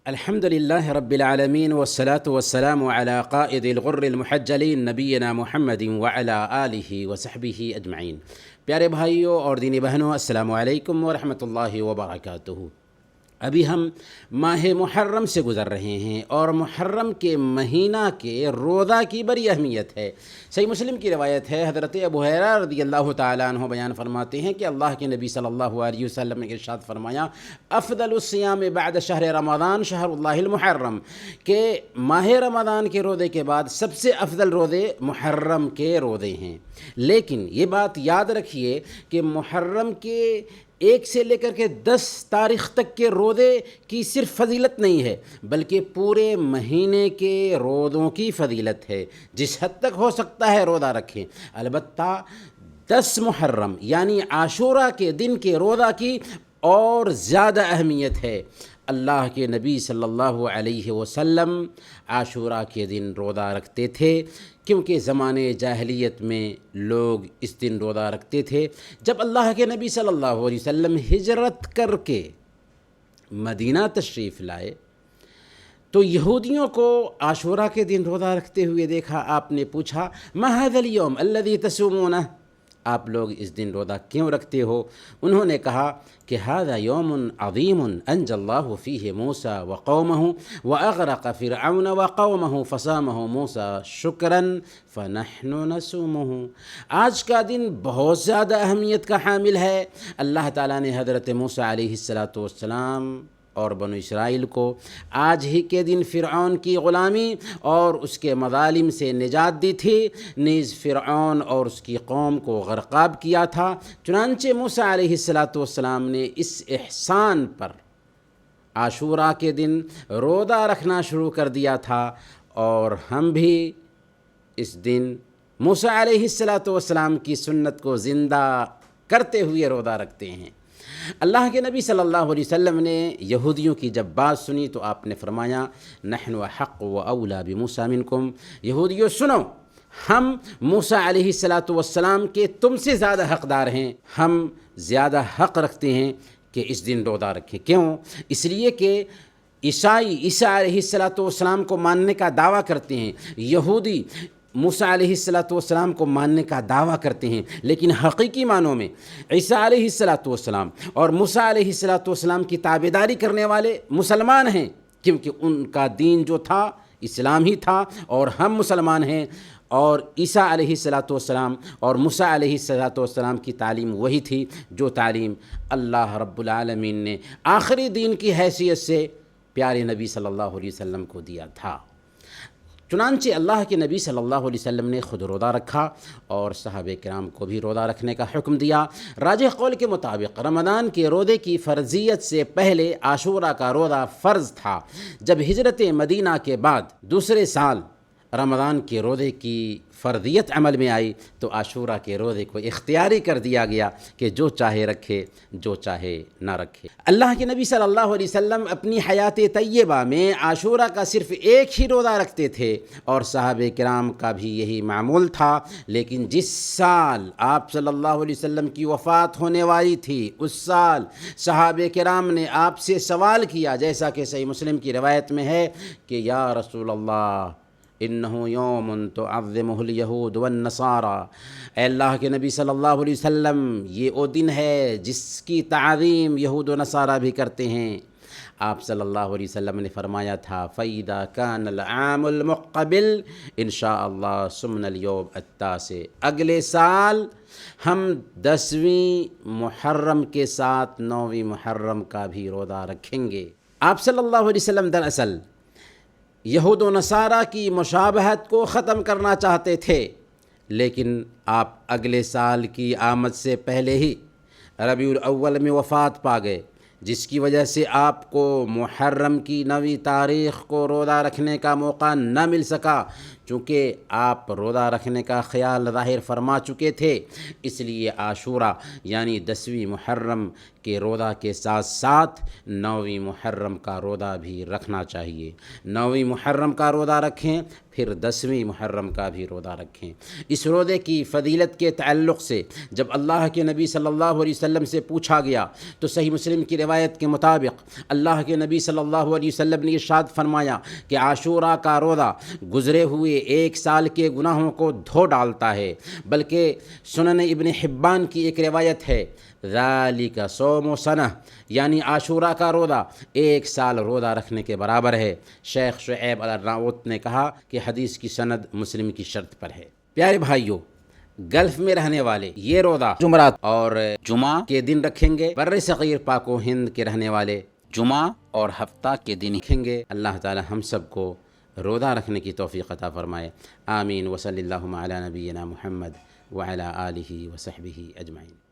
الحمد لله رب العالمين والصلاة والسلام على قائد الغر المحجلين نبينا محمد وعلى آله وصحبه أجمعين۔ پیارے بھائیوں اور دینی بہنوں، السلام علیکم ورحمۃ اللہ وبرکاتہ۔ ابھی ہم ماہ محرم سے گزر رہے ہیں اور محرم کے مہینہ کے روزہ کی بڑی اہمیت ہے۔ صحیح مسلم کی روایت ہے، حضرت ابو ہریرہ رضی اللہ تعالیٰ عنہ بیان فرماتے ہیں کہ اللہ کے نبی صلی اللہ علیہ وسلم نے ارشاد فرمایا، افضل الصیام بعد شہر رمضان شہر اللہ المحرم، کہ ماہ رمضان کے روزے کے بعد سب سے افضل روزے محرم کے روزے ہیں۔ لیکن یہ بات یاد رکھیے کہ محرم کے 1 سے لے کر کے 10 تاریخ تک کے روزے کی صرف فضیلت نہیں ہے، بلکہ پورے مہینے کے روزوں کی فضیلت ہے۔ جس حد تک ہو سکتا ہے روزہ رکھیں، البتہ 10 محرم یعنی عاشوراء کے دن کے روزہ کی اور زیادہ اہمیت ہے۔ اللہ کے نبی صلی اللہ علیہ وسلم عاشوراء کے دن روزہ رکھتے تھے، کیونکہ زمانے جاہلیت میں لوگ اس دن روزہ رکھتے تھے۔ جب اللہ کے نبی صلی اللہ علیہ وسلم ہجرت کر کے مدینہ تشریف لائے تو یہودیوں کو عاشوراء کے دن روزہ رکھتے ہوئے دیکھا۔ آپ نے پوچھا، ما ھذا اليوم الذي تصومونه، آپ لوگ اس دن روزہ کیوں رکھتے ہو؟ انہوں نے کہا کہ ھذا یوم عظیم انجى اللہ فیہ موسیٰ وقومہ واغرق فرعون وقومہ فصامہ موسیٰ شکرا فنحن نصومہ۔ آج کا دن بہت زیادہ اہمیت کا حامل ہے۔ اللہ تعالیٰ نے حضرت موسیٰ علیہ السلام اور بنو اسرائیل کو آج ہی کے دن فرعون کی غلامی اور اس کے مظالم سے نجات دی تھی، نیز فرعون اور اس کی قوم کو غرقاب کیا تھا۔ چنانچہ موسیٰ علیہ السلام نے اس احسان پر عاشوراء کے دن روزہ رکھنا شروع کر دیا تھا، اور ہم بھی اس دن موسیٰ علیہ السلام کی سنت کو زندہ کرتے ہوئے روزہ رکھتے ہیں۔ اللہ کے نبی صلی اللہ علیہ وسلم نے یہودیوں کی جب بات سنی تو آپ نے فرمایا، نحن احق و اولی بموسیٰ منکم، یہودیوں سنو، ہم موسیٰ علیہ السلام کے تم سے زیادہ حقدار ہیں، ہم زیادہ حق رکھتے ہیں کہ اس دن روزہ رکھیں۔ کیوں؟ اس لیے کہ عیسیٰ علیہ السلام کو ماننے کا دعویٰ کرتے ہیں، یہودی موسیٰ علیہ السلام کو ماننے کا دعویٰ کرتے ہیں، لیکن حقیقی معنوں میں عیسیٰ علیہ السلام اور موسیٰ علیہ السلام کی تابعداری کرنے والے مسلمان ہیں، کیونکہ ان کا دین جو تھا اسلام ہی تھا، اور ہم مسلمان ہیں، اور عیسیٰ علیہ السلام اور موسیٰ علیہ السلام کی تعلیم وہی تھی جو تعلیم اللہ رب العالمین نے آخری دین کی حیثیت سے پیارے نبی صلی اللہ علیہ وسلم کو دیا تھا۔ چنانچہ اللہ کے نبی صلی اللہ علیہ وسلم نے خود روزہ رکھا اور صحابہ کرام کو بھی روزہ رکھنے کا حکم دیا۔ راجح قول کے مطابق رمضان کے روزے کی فرضیت سے پہلے عاشوراء کا روزہ فرض تھا۔ جب ہجرت مدینہ کے بعد دوسرے سال رمضان کے روزے کی فرضیت عمل میں آئی تو عاشوراء کے روزے کو اختیاری کر دیا گیا کہ جو چاہے رکھے، جو چاہے نہ رکھے۔ اللہ کے نبی صلی اللہ علیہ وسلم اپنی حیات طیبہ میں عاشوراء کا صرف ایک ہی روزہ رکھتے تھے، اور صحابہ کرام کا بھی یہی معمول تھا۔ لیکن جس سال آپ صلی اللہ علیہ وسلم کی وفات ہونے والی تھی، اس سال صحابہ کرام نے آپ سے سوال کیا، جیسا کہ صحیح مسلم کی روایت میں ہے کہ یا رسول اللہ انہو یوم تعظمہ الیہود والنصارى، اے اللہ کے نبی صلی اللہ علیہ وسلم، یہ وہ دن ہے جس کی تعظیم یہود و نصارہ بھی کرتے ہیں۔ آپ صلی اللہ علیہ وسلم نے فرمایا تھا، فَإِذَا كَانَ الْعَامُ الْمُقْبِلُ إِنشَاءَ اللَّهُ صُمْنَا الْيَوْمَ التَّاسِعَ، اگلے سال ہم 10ویں محرم کے ساتھ 9ویں محرم کا بھی روزہ رکھیں گے۔ آپ صلی اللہ علیہ وسلم دراصل یہود و نصارہ کی مشابہت کو ختم کرنا چاہتے تھے، لیکن آپ اگلے سال کی آمد سے پہلے ہی ربیع الاول میں وفات پا گئے، جس کی وجہ سے آپ کو محرم کی 9ویں تاریخ کو روزہ رکھنے کا موقع نہ مل سکا۔ چونکہ آپ روزہ رکھنے کا خیال ظاہر فرما چکے تھے، اس لیے عاشورہ یعنی 10ویں محرم کے روزہ کے ساتھ ساتھ 9ویں محرم کا روزہ بھی رکھنا چاہیے۔ 9ویں محرم کا روزہ رکھیں، پھر 10ویں محرم کا بھی روزہ رکھیں۔ اس روزے کی فضیلت کے تعلق سے جب اللہ کے نبی صلی اللہ علیہ وسلم سے پوچھا گیا تو صحیح مسلم کی روایت کے مطابق اللہ کے نبی صلی اللہ علیہ وسلم نے ارشاد فرمایا کہ عاشورہ کا روزہ گزرے ہوئے 1 سال کے گناہوں کو دھو ڈالتا ہے، بلکہ سنن ابن حبان کی ایک روایت ہے ذالک صوم سنہ، یعنی عاشورہ کا روزہ 1 سال روزہ رکھنے کے برابر ہے۔ شیخ شعیب الارناؤت نے کہا کہ حدیث کی سند مسلم کی شرط پر ہے۔ پیارے بھائیوں، گلف میں رہنے والے یہ روزہ جمعرات اور جمعہ کے دن رکھیں گے، بر صغیر پاک و ہند کے رہنے والے جمعہ اور ہفتہ کے دن رکھیں گے۔ اللہ تعالی ہم سب کو روزہ رکھنے کی توفیق عطا فرمائے، آمین۔ وصلی اللہم علی نبینا محمد وعلی آلہ وصحبہ اجمعین۔